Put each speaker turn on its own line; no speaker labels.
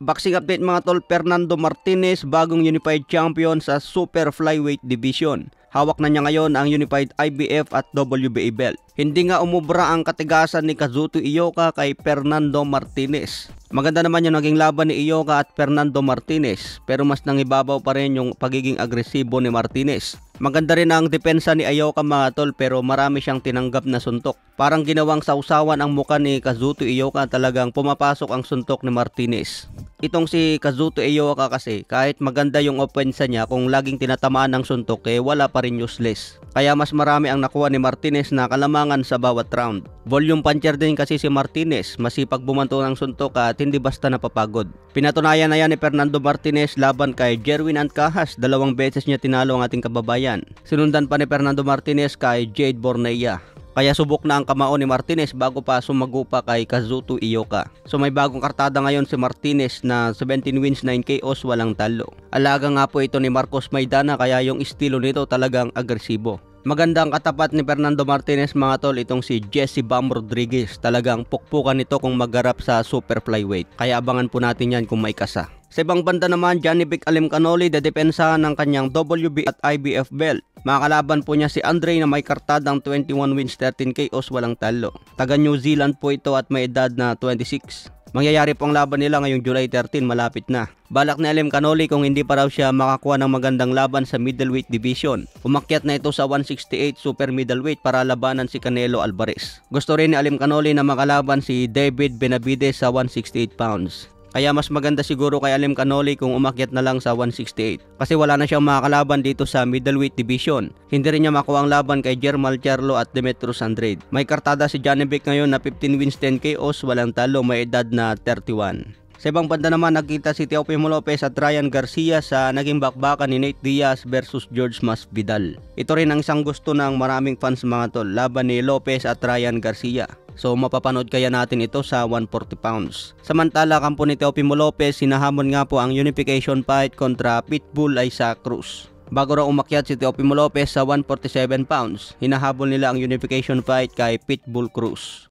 Boxing update mga tol, Fernando Martinez bagong unified champion sa super flyweight division. Hawak na niya ngayon ang unified IBF at WBA belt. Hindi nga umubra ang katigasan ni Kazuto Ioka kay Fernando Martinez. Maganda naman yung naging laban ni Ioka at Fernando Martinez, pero mas nangibabaw pa rin yung pagiging agresibo ni Martinez. Maganda rin ang depensa ni Ioka mga tol, pero marami siyang tinanggap na suntok. Parang ginawang sausawan ang muka ni Kazuto Ioka, talagang pumapasok ang suntok ni Martinez. Itong si Kazuto Ioka kasi kahit maganda yung opensa niya, kung laging tinatamaan ng suntok wala pa rin useless. Kaya mas marami ang nakuha ni Martinez na kalamangan sa bawat round. Volume puncher din kasi si Martinez, masipag bumanto ng suntok at hindi basta napapagod. Pinatunayan na yan ni Fernando Martinez laban kay Jerwin Ancajas, 2 beses niya tinalo ang ating kababayan. Sinundan pa ni Fernando Martinez kay Jade Bornea. Kaya subok na ang kamao ni Martinez bago pa sumagupa kay Kazuto Ioka. So may bagong kartada ngayon si Martinez na 17 wins, 9 KOs, walang talo. Alaga nga po ito ni Marcos Maidana, kaya yung estilo nito talagang agresibo. Maganda ang katapat ni Fernando Martinez mga tol, itong si Jesse Bam Rodriguez. Talagang pukpukan nito kung magharap sa super flyweight. Kaya abangan po natin yan kung may kasa. Sa ibang banda naman, Janibek Alimkhanuly dedepensahan ng kanyang WB at IBF belt. Makakalaban po niya si Andre na may kartadang 21 wins, 13 KOs, walang talo. Taga New Zealand po ito at may edad na 26. Mangyayari po ang laban nila ngayong July 13, malapit na. Balak ni Alimkhanuly kung hindi pa raw siya makakuha ng magandang laban sa middleweight division. Umakyat na ito sa 168 super middleweight para labanan si Canelo Alvarez. Gusto rin ni Alimkhanuly na makalaban si David Benavides sa 168 pounds. Kaya mas maganda siguro kay Alimkhanuly kung umakyat na lang sa 168. Kasi wala na siyang makakalaban dito sa middleweight division. Hindi rin niya makuha ang laban kay Jermall Charlo at Demetrius Andrade. May kartada si Janibek ngayon na 15 wins, 10 KOs, walang talo, may edad na 31. Sa ibang banda naman, nakita si Teofimo Lopez at Ryan Garcia sa naging bakbakan ni Nate Diaz versus George Masvidal. Ito rin ang isang gusto ng maraming fans mga tol, laban ni Lopez at Ryan Garcia. So mapapanood kaya natin ito sa 140 pounds. Samantala, kampo ni Teofimo Lopez, hinahamon nga po ang unification fight kontra Pitbull Isaac Cruz. Bago raw umakyat si Teofimo Lopez sa 147 pounds, hinahabol nila ang unification fight kay Pitbull Cruz.